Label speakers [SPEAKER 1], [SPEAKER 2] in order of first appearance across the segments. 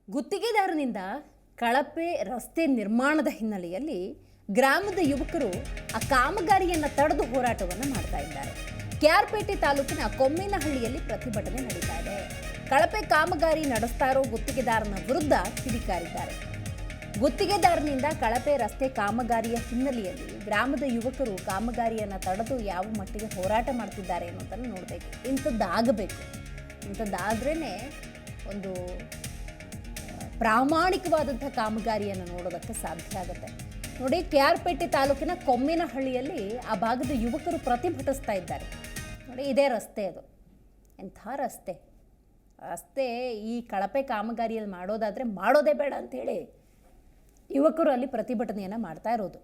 [SPEAKER 1] ಗುತ್ತಿಗೆದಾರನಿಂದ ಕಳಪೆ ರಸ್ತೆ ನಿರ್ಮಾಣದ ಹಿನ್ನೆಲೆಯಲ್ಲಿ ಗ್ರಾಮದ ಯುವಕರು ಆ ಕಾಮಗಾರಿಯನ್ನು ತಡೆದು ಹೋರಾಟವನ್ನು ಮಾಡ್ತಾ ಇದ್ದಾರೆ. ಕೆಆರ್ಪೇಟೆ ತಾಲೂಕಿನ ಕೊಮ್ಮೇನಹಳ್ಳಿಯಲ್ಲಿ ಪ್ರತಿಭಟನೆ ನಡೀತಾ ಇದೆ. ಕಳಪೆ ಕಾಮಗಾರಿ ನಡೆಸ್ತಾ ಇರೋ ಗುತ್ತಿಗೆದಾರನ ವಿರುದ್ಧ ಕಿಡಿಕಾರಿದ್ದಾರೆ. ಗುತ್ತಿಗೆದಾರನಿಂದ ಕಳಪೆ ರಸ್ತೆ ಕಾಮಗಾರಿಯ ಹಿನ್ನೆಲೆಯಲ್ಲಿ ಗ್ರಾಮದ ಯುವಕರು ಕಾಮಗಾರಿಯನ್ನು ತಡೆದು ಯಾವ ಮಟ್ಟಿಗೆ ಹೋರಾಟ ಮಾಡ್ತಿದ್ದಾರೆ ಅನ್ನೋದನ್ನು ನೋಡಬೇಕು. ಇಂಥದ್ದಾದ್ರೇ ಒಂದು ಪ್ರಾಮಾಣಿಕವಾದಂಥ ಕಾಮಗಾರಿಯನ್ನು ನೋಡೋದಕ್ಕೆ ಸಾಧ್ಯ ಆಗುತ್ತೆ. ನೋಡಿ, ಕೆಆರ್ಪೇಟೆ ತಾಲೂಕಿನ ಕೊಮ್ಮೇನಹಳ್ಳಿಯಲ್ಲಿ ಆ ಭಾಗದ ಯುವಕರು ಪ್ರತಿಭಟಿಸ್ತಾ ಇದ್ದಾರೆ. ನೋಡಿ, ಇದೇ ರಸ್ತೆ, ಅದು ಎಂಥ ರಸ್ತೆ ಈ ಕಳಪೆ ಕಾಮಗಾರಿಯಲ್ಲಿ ಮಾಡೋದಾದರೆ ಮಾಡೋದೇ ಬೇಡ ಅಂಥೇಳಿ ಯುವಕರು ಅಲ್ಲಿ ಪ್ರತಿಭಟನೆಯನ್ನು ಮಾಡ್ತಾ ಇರೋದು.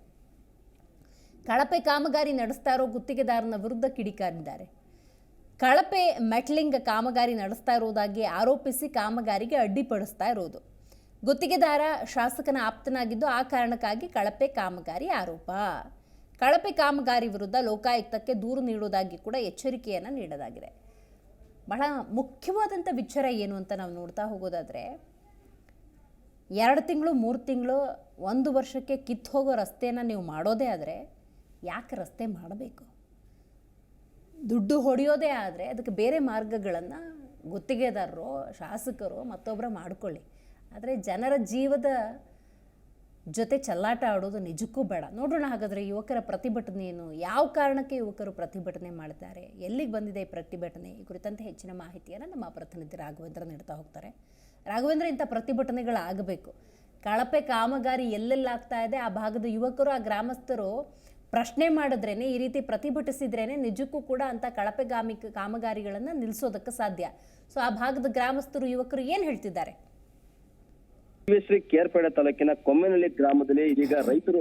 [SPEAKER 1] ಕಳಪೆ ಕಾಮಗಾರಿ ನಡೆಸ್ತಾ ಇರೋ ಗುತ್ತಿಗೆದಾರನ ವಿರುದ್ಧ ಕಿಡಿಕಾರಿದ್ದಾರೆ. ಕಳಪೆ ಮೆಟ್ಲಿಂಗ್ ಕಾಮಗಾರಿ ನಡೆಸ್ತಾ ಇರೋದಾಗಿ ಆರೋಪಿಸಿ ಕಾಮಗಾರಿಗೆ ಅಡ್ಡಿಪಡಿಸ್ತಾ ಇರೋದು. ಗುತ್ತಿಗೆದಾರ ಶಾಸಕನ ಆಪ್ತನಾಗಿದ್ದು ಆ ಕಾರಣಕ್ಕಾಗಿ ಕಳಪೆ ಕಾಮಗಾರಿ ಆರೋಪ. ಕಳಪೆ ಕಾಮಗಾರಿ ವಿರುದ್ಧ ಲೋಕಾಯುಕ್ತಕ್ಕೆ ದೂರು ನೀಡುವುದಾಗಿ ಕೂಡ ಎಚ್ಚರಿಕೆಯನ್ನು ನೀಡಲಾಗಿದೆ. ಬಹಳ ಮುಖ್ಯವಾದಂಥ ವಿಚಾರ ಏನು ಅಂತ ನಾವು ನೋಡ್ತಾ ಹೋಗೋದಾದರೆ, 2 ತಿಂಗಳು 3 ತಿಂಗಳು 1 ವರ್ಷಕ್ಕೆ ಕಿತ್ತು ಹೋಗೋ ರಸ್ತೆಯನ್ನು ನೀವು ಮಾಡೋದೇ ಆದರೆ ಯಾಕೆ ರಸ್ತೆ ಮಾಡಬೇಕು? ದುಡ್ಡು ಹೊಡೆಯೋದೇ ಆದರೆ ಅದಕ್ಕೆ ಬೇರೆ ಮಾರ್ಗಗಳನ್ನು ಗುತ್ತಿಗೆದಾರರು, ಶಾಸಕರು ಮತ್ತೊಬ್ಬರು ಮಾಡಿಕೊಳ್ಳಿ. ಆದರೆ ಜನರ ಜೀವದ ಜೊತೆ ಚೆಲ್ಲಾಟ ಆಡೋದು ನಿಜಕ್ಕೂ ಬೇಡ. ನೋಡೋಣ ಹಾಗಾದರೆ ಯುವಕರ ಪ್ರತಿಭಟನೆ ಏನು, ಯಾವ ಕಾರಣಕ್ಕೆ ಯುವಕರು ಪ್ರತಿಭಟನೆ ಮಾಡ್ತಾರೆ, ಎಲ್ಲಿಗೆ ಬಂದಿದೆ ಈ ಪ್ರತಿಭಟನೆ, ಈ ಕುರಿತಂತೆ ಹೆಚ್ಚಿನ ಮಾಹಿತಿಯನ್ನು ನಮ್ಮ ಪ್ರತಿನಿಧಿ ರಾಘವೇಂದ್ರ ನೀಡ್ತಾ ಹೋಗ್ತಾರೆ. ರಾಘವೇಂದ್ರ, ಇಂಥ ಪ್ರತಿಭಟನೆಗಳಾಗಬೇಕು. ಕಳಪೆ ಕಾಮಗಾರಿ ಎಲ್ಲೆಲ್ಲಾಗ್ತಾ ಇದೆ ಆ ಭಾಗದ ಯುವಕರು, ಆ ಗ್ರಾಮಸ್ಥರು ಪ್ರಶ್ನೆ ಮಾಡಿದ್ರೇ, ಈ ರೀತಿ ಪ್ರತಿಭಟಿಸಿದ್ರೇ ನಿಜಕ್ಕೂ ಕೂಡ ಅಂಥ ಕಳಪೆ ಕಾಮಗಾರಿಗಳನ್ನು ನಿಲ್ಲಿಸೋದಕ್ಕೆ ಸಾಧ್ಯ. ಸೊ ಆ ಭಾಗದ ಗ್ರಾಮಸ್ಥರು, ಯುವಕರು ಏನು ಹೇಳ್ತಿದ್ದಾರೆ?
[SPEAKER 2] ಶ್ರೀ ಕೆಆರ್ಪೇಟೆ ತಾಲೂಕಿನ ಕೊಮ್ಮೇನಹಳ್ಳಿ ಗ್ರಾಮದಲ್ಲಿ ಇದೀಗ ರೈತರು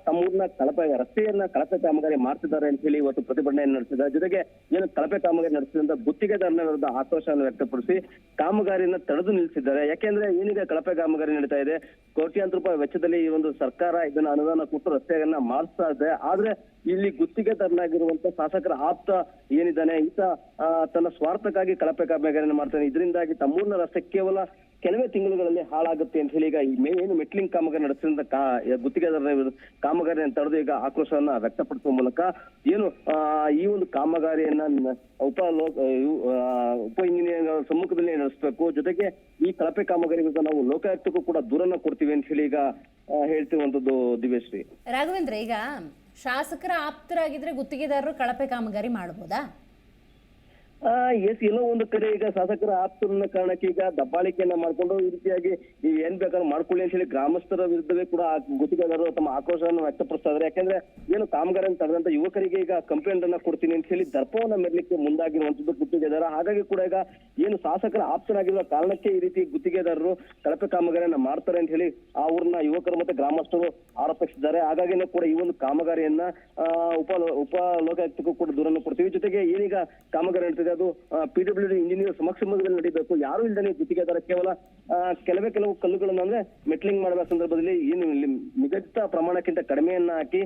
[SPEAKER 2] ತಮ್ಮೂರಿನ ರಸ್ತೆಯನ್ನ ಕಳಪೆ ಕಾಮಗಾರಿ ಮಾಡ್ತಿದ್ದಾರೆ ಅಂತ ಹೇಳಿ ಇವತ್ತು ಪ್ರತಿಭಟನೆಯನ್ನು ನಡೆಸಿದ್ದಾರೆ. ಜೊತೆಗೆ ಏನು ಕಳಪೆ ಕಾಮಗಾರಿ ನಡೆಸಿದಂತ ಗುತ್ತಿಗೆದಾರನ ವಿರುದ್ಧ ಆಕ್ರೋಶವನ್ನು ವ್ಯಕ್ತಪಡಿಸಿ ಕಾಮಗಾರಿಯನ್ನ ತಡೆದು ನಿಲ್ಲಿಸಿದ್ದಾರೆ. ಯಾಕೆಂದ್ರೆ ಏನೀಗ ಕಳಪೆ ಕಾಮಗಾರಿ ನಡೀತಾ ಇದೆ, ಕೋಟ್ಯಾಂತರ ರೂಪಾಯಿ ವೆಚ್ಚದಲ್ಲಿ ಈ ಒಂದು ಸರ್ಕಾರ ಇದನ್ನ ಅನುದಾನ ಕೊಟ್ಟು ರಸ್ತೆಯನ್ನ ಮಾಡಿಸ್ತಾ ಇದೆ. ಆದ್ರೆ ಇಲ್ಲಿ ಗುತ್ತಿಗೆದಾರನಾಗಿರುವಂತ ಶಾಸಕರ ಆಪ್ತ ಏನಿದ್ದಾನೆ, ಈತ ತನ್ನ ಸ್ವಾರ್ಥಕ್ಕಾಗಿ ಕಳಪೆ ಕಾಮಗಾರಿಯನ್ನು ಮಾಡ್ತಾನೆ. ಇದರಿಂದಾಗಿ ತಮ್ಮೂರಿನ ರಸ್ತೆ ಕೇವಲ ಕೆಲವೇ ತಿಂಗಳುಗಳಲ್ಲಿ ಹಾಳಾಗುತ್ತೆ ಅಂತ ಹೇಳಿ ಈಗ ಏನು ಮೆಟ್ಲಿಂಗ್ ಕಾಮಗಾರಿ ನಡೆಸಿದಂತ ಗುತ್ತಿಗೆದಾರರ ಕಾಮಗಾರಿಯನ್ನು ತಡೆದು ಈಗ ಆಕ್ರೋಶವನ್ನ ವ್ಯಕ್ತಪಡಿಸುವ ಮೂಲಕ ಏನು ಈ ಒಂದು ಕಾಮಗಾರಿಯನ್ನ ಉಪ ಇಂಜಿನಿಯರ್ ಸಮ್ಮುಖದಲ್ಲಿ ನಡೆಸಬೇಕು. ಜೊತೆಗೆ ಈ ಕಳಪೆ ಕಾಮಗಾರಿ ವಿರುದ್ಧ ನಾವು ಲೋಕಾಯುಕ್ತಕ್ಕೂ ಕೂಡ ದೂರನ್ನ ಕೊಡ್ತೀವಿ ಅಂತ ಹೇಳಿ ಈಗ ಹೇಳ್ತಿರುವಂತದ್ದು ದಿವ್ಯಶ್ರೀ.
[SPEAKER 1] ರಾಘವೇಂದ್ರ, ಈಗ ಶಾಸಕರ ಆಪ್ತರಾಗಿದ್ರೆ ಗುತ್ತಿಗೆದಾರರು ಕಳಪೆ ಕಾಮಗಾರಿ ಮಾಡಬಹುದಾ?
[SPEAKER 2] ಎಲ್ಲೋ ಒಂದು ಕಡೆ ಈಗ ಶಾಸಕರ ಆಪ್ತರನ್ನ ಕಾರಣಕ್ಕೆ ಈಗ ದಬ್ಬಾಳಿಕೆಯನ್ನ ಮಾಡ್ಕೊಂಡು ಈ ರೀತಿಯಾಗಿ ನೀವು ಏನ್ ಬೇಕಾದ್ರೂ ಮಾಡ್ಕೊಳ್ಳಿ ಅಂತ ಹೇಳಿ ಗ್ರಾಮಸ್ಥರ ವಿರುದ್ಧವೇ ಕೂಡ ಗುತ್ತಿಗೆದಾರರು ತಮ್ಮ ಆಕ್ರೋಶವನ್ನು ವ್ಯಕ್ತಪಡಿಸ್ತಾ ಇದ್ದಾರೆ. ಯಾಕಂದ್ರೆ ಏನು ಕಾಮಗಾರಿಯನ್ನು ತಡೆದಂತ ಯುವಕರಿಗೆ ಈಗ ಕಂಪ್ಲೇಂಟ್ ಅನ್ನ ಕೊಡ್ತೀನಿ ಅಂತ ಹೇಳಿ ದರ್ಪವನ್ನ ಮೆರಲಿಕ್ಕೆ ಮುಂದಾಗಿರುವಂತದ್ದು ಗುತ್ತಿಗೆದಾರ. ಹಾಗಾಗಿ ಕೂಡ ಈಗ ಏನು ಶಾಸಕರ ಆಪ್ತರಾಗಿರುವ ಕಾರಣಕ್ಕೆ ಈ ರೀತಿ ಗುತ್ತಿಗೆದಾರರು ಕಳಪೆ ಕಾಮಗಾರಿಯನ್ನ ಮಾಡ್ತಾರೆ ಅಂತ ಹೇಳಿ ಆ ಊರಿನ ಯುವಕರು ಮತ್ತೆ ಗ್ರಾಮಸ್ಥರು ಆರೋಪಿಸಿದ್ದಾರೆ. ಹಾಗಾಗಿನೂ ಕೂಡ ಈ ಒಂದು ಕಾಮಗಾರಿಯನ್ನ ಉಪ ಲೋಕಾಯುಕ್ತಕ್ಕೂ ಕೂಡ ದೂರನ್ನು ಕೊಡ್ತೀವಿ. ಜೊತೆಗೆ ಏನೀಗ ಕಾಮಗಾರಿ ನಡೀತಿದೆ ಅದು PWD ಇಂಜಿನಿಯರ್ ಸಮಕ್ಷಮದಲ್ಲಿ ನಡೀಬೇಕು. ಯಾರು ಇಲ್ಲದೆ ಗುತ್ತಿಗೆದಾರ ಕೇವಲ ಕೆಲವು ಕಲ್ಲುಗಳನ್ನು ಅಂದ್ರೆ ಮೆಟ್ಲಿಂಗ್ ಮಾಡುವ ಸಂದರ್ಭದಲ್ಲಿ ಏನು ನಿಗದಿತ ಪ್ರಮಾಣಕ್ಕಿಂತ ಕಡಿಮೆಯನ್ನ ಹಾಕಿ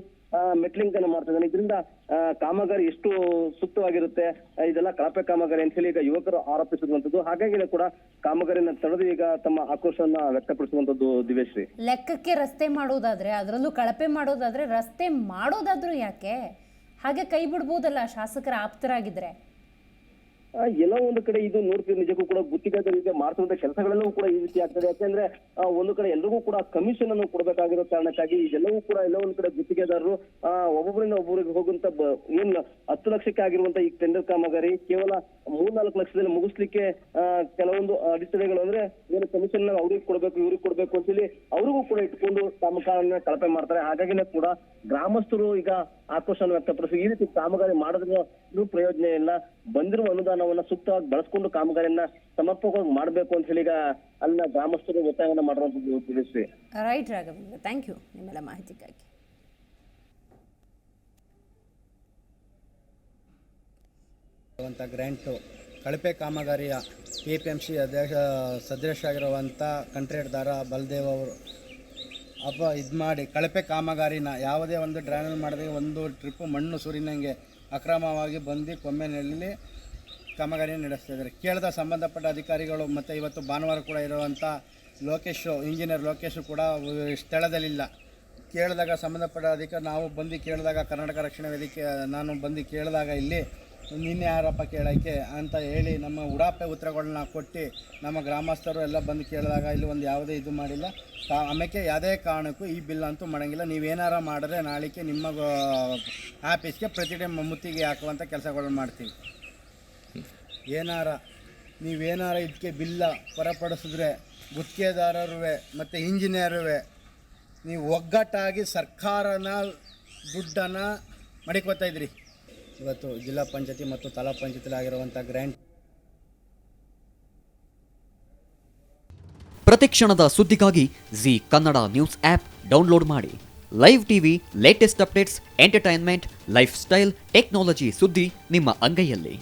[SPEAKER 2] ಮೆಟ್ಲಿಂಗ್ ಅನ್ನು ಮಾಡ್ತಾ ಇದ್ದಾನೆ. ಇದರಿಂದ ಕಾಮಗಾರಿ ಎಷ್ಟು ಸೂಕ್ತವಾಗಿರುತ್ತೆ, ಇದೆಲ್ಲ ಕಳಪೆ ಕಾಮಗಾರಿ ಅಂತ ಹೇಳಿ ಈಗ ಯುವಕರು ಆರೋಪಿಸಿರುವಂತದ್ದು. ಹಾಗಾಗಿ ಕೂಡ ಕಾಮಗಾರಿನ ತಡೆದು ಈಗ ತಮ್ಮ ಆಕ್ರೋಶವನ್ನ ವ್ಯಕ್ತಪಡಿಸುವಂತದ್ದು ದಿವ್ಯಶ್ರೀ.
[SPEAKER 1] ಲೆಕ್ಕಕ್ಕೆ ರಸ್ತೆ ಮಾಡೋದಾದ್ರೆ, ಅದರಲ್ಲೂ ಕಳಪೆ ಮಾಡೋದಾದ್ರೆ ರಸ್ತೆ ಮಾಡೋದಾದ್ರೂ ಯಾಕೆ ಹಾಗೆ ಕೈ ಬಿಡ್ಬೋದಲ್ಲ ಶಾಸಕರ ಆಪ್ತರಾಗಿದ್ರೆ?
[SPEAKER 2] ಎಲ್ಲೋ ಒಂದು ಕಡೆ ಇದು ನೋಡ್ತೀವಿ, ನಿಜಕ್ಕೂ ಕೂಡ ಗುತ್ತಿಗೆದಾರರಿಗೆ ಮಾಡ್ತಿರುವಂತ ಕೆಲಸಗಳೆಲ್ಲವೂ ಕೂಡ ಈ ರೀತಿ ಆಗ್ತದೆ. ಯಾಕಂದ್ರೆ ಒಂದು ಕಡೆ ಎಲ್ರಿಗೂ ಕೂಡ ಕಮಿಷನ್ ಅನ್ನು ಕೊಡಬೇಕಾಗಿರೋ ಕಾರಣಕ್ಕಾಗಿ ಇದೆಲ್ಲವೂ ಕೂಡ ಎಲ್ಲೋ ಒಂದು ಕಡೆ ಗುತ್ತಿಗೆದಾರರು ಒಬ್ಬೊಬ್ಬರಿಂದ ಒಬ್ಬರಿಗೆ ಹೋಗುವಂತ ಏನ್ 10 ಲಕ್ಷಕ್ಕೆ ಆಗಿರುವಂತ ಈ ಟೆಂಡರ್ ಕಾಮಗಾರಿ ಕೇವಲ 3-4 ಲಕ್ಷದಲ್ಲಿ ಮುಗಿಸ್ಲಿಕ್ಕೆ ಕೆಲವೊಂದು ಅಡೆತಡೆಗಳು ಅಂದ್ರೆ ಏನು ಕಮಿಷನ್ ಅವ್ರಿಗೆ ಕೊಡ್ಬೇಕು ಇವ್ರಿಗೆ ಕೊಡ್ಬೇಕು ಅಂತ ಹೇಳಿ ಅವ್ರಿಗೂ ಕೂಡ ಇಟ್ಕೊಂಡು ಕಾಮಗಾರಿನ ಕಳಪೆ ಮಾಡ್ತಾರೆ. ಹಾಗಾಗಿನೇ ಕೂಡ ಗ್ರಾಮಸ್ಥರು ಈಗ ಆಕ್ರೋಶವನ್ನು ವ್ಯಕ್ತಪಡಿಸಿ ಈ ರೀತಿ ಕಾಮಗಾರಿ ಮಾಡೋದ್ರ ಪ್ರಯೋಜನ ಇಲ್ಲ, ಬಂದಿರುವ ಅನುದಾನವನ್ನ ಸೂಕ್ತವಾಗಿ ಬಳಸ್ಕೊಂಡು ಕಾಮಗಾರಿಯನ್ನ ಸಮರ್ಪಕವಾಗಿ ಮಾಡಬೇಕು ಅಂತ ಹೇಳಿ ಈಗ ಅಲ್ಲಿನ ಗ್ರಾಮಸ್ಥರು ಒತ್ತಾಯವನ್ನು ಮಾಡುವಂತದ್ದು ತಿಳಿಸಿ.
[SPEAKER 1] ರೈಟ್ ರಾಘವೇಂದ್ರ, ಥ್ಯಾಂಕ್ ಯು ನಿಮ್ಮೆಲ್ಲ ಮಾಹಿತಿಗಾಗಿ.
[SPEAKER 3] ಗ್ರ್ಯಾಂಟು ಕಳಪೆ ಕಾಮಗಾರಿಯ PPMC ಸದಸ್ಯರಾಗಿರುವಂಥ ಕಂಟ್ರಾಕ್ಟರ್ದಾರ ಬಲದೇವ್ ಅವರು ಇದು ಮಾಡಿ ಕಳಪೆ ಕಾಮಗಾರಿನ ಯಾವುದೇ ಒಂದು ಡ್ರೈನೇಜ್ ಮಾಡದೆ ಒಂದು ಟ್ರಿಪ್ಪು ಮಣ್ಣು ಸುರಿನಂಗೆ ಅಕ್ರಮವಾಗಿ ಬಂದು ಕೊಮ್ಮೇನಹಳ್ಳಿಯಲ್ಲಿ ಕಾಮಗಾರಿಯನ್ನು ನಡೆಸ್ತಾ ಇದ್ದಾರೆ. ಕೇಳಿದ ಸಂಬಂಧಪಟ್ಟ ಅಧಿಕಾರಿಗಳು ಮತ್ತು ಇವತ್ತು ಭಾನುವಾರ ಕೂಡ ಇರುವಂಥ ಇಂಜಿನಿಯರ್ ಲೋಕೇಶು ಕೂಡ ಸ್ಥಳದಲ್ಲಿಲ್ಲ. ಕೇಳಿದಾಗ ಸಂಬಂಧಪಟ್ಟ ಅಧಿಕಾರಿ ನಾವು ಬಂದು ಕೇಳಿದಾಗ ಕರ್ನಾಟಕ ರಕ್ಷಣಾ ವೇದಿಕೆ ನಾನು ಬಂದು ಕೇಳಿದಾಗ ಇಲ್ಲಿ ನಿನ್ನೆ ಯಾರಪ್ಪ ಕೇಳೋಕ್ಕೆ ಅಂತ ಹೇಳಿ ನಮ್ಮ ಉಡಾಪೆ ಉತ್ತರಗಳನ್ನ ಕೊಟ್ಟು ನಮ್ಮ ಗ್ರಾಮಸ್ಥರು ಎಲ್ಲ ಬಂದು ಕೇಳಿದಾಗ ಇಲ್ಲಿ ಒಂದು ಯಾವುದೇ ಇದು ಮಾಡಿಲ್ಲ. ಆಮೇಲೆ ಯಾವುದೇ ಕಾರಣಕ್ಕೂ ಈ ಬಿಲ್ ಅಂತೂ ಮಾಡೋಂಗಿಲ್ಲ. ನೀವೇನಾರ ಮಾಡಿದ್ರೆ ನಾಳೆಗೆ ನಿಮ್ಮ ಆಫೀಸ್ಗೆ ಪ್ರತಿ ಟೈಮ್ ಮುತ್ತಿಗೆ ಹಾಕುವಂಥ ಕೆಲಸಗಳನ್ನ ಮಾಡ್ತೀವಿ. ನೀವೇನಾರ ಇದಕ್ಕೆ ಬಿಲ್ಲ ಹೊರಪಡಿಸಿದ್ರೆ ಗುತ್ತಿಗೆದಾರರು ಮತ್ತು ಇಂಜಿನಿಯರು ನೀವು ಒಗ್ಗಟ್ಟಾಗಿ ಸರ್ಕಾರನ ದುಡ್ಡನ್ನು ಮಡಿಕೋತಾ ಇದ್ರಿ. ಇವತ್ತು ಜಿಲ್ಲಾ ಪಂಚಾಯತಿ ಮತ್ತು ತಾಲೂಕು ಪಂಚಾಯತಿಲಿ ಆಗಿರುವಂಥ ಗ್ರ್ಯಾಂಟ್.
[SPEAKER 4] ಪ್ರತಿಕ್ಷಣದ ಸುದ್ದಿಗಾಗಿ Zee Kannada news app download ಮಾಡಿ. Live TV, latest updates, entertainment, lifestyle, technology ಸುದ್ದಿ ನಿಮ್ಮ ಅಂಗೈಯಲ್ಲಿ.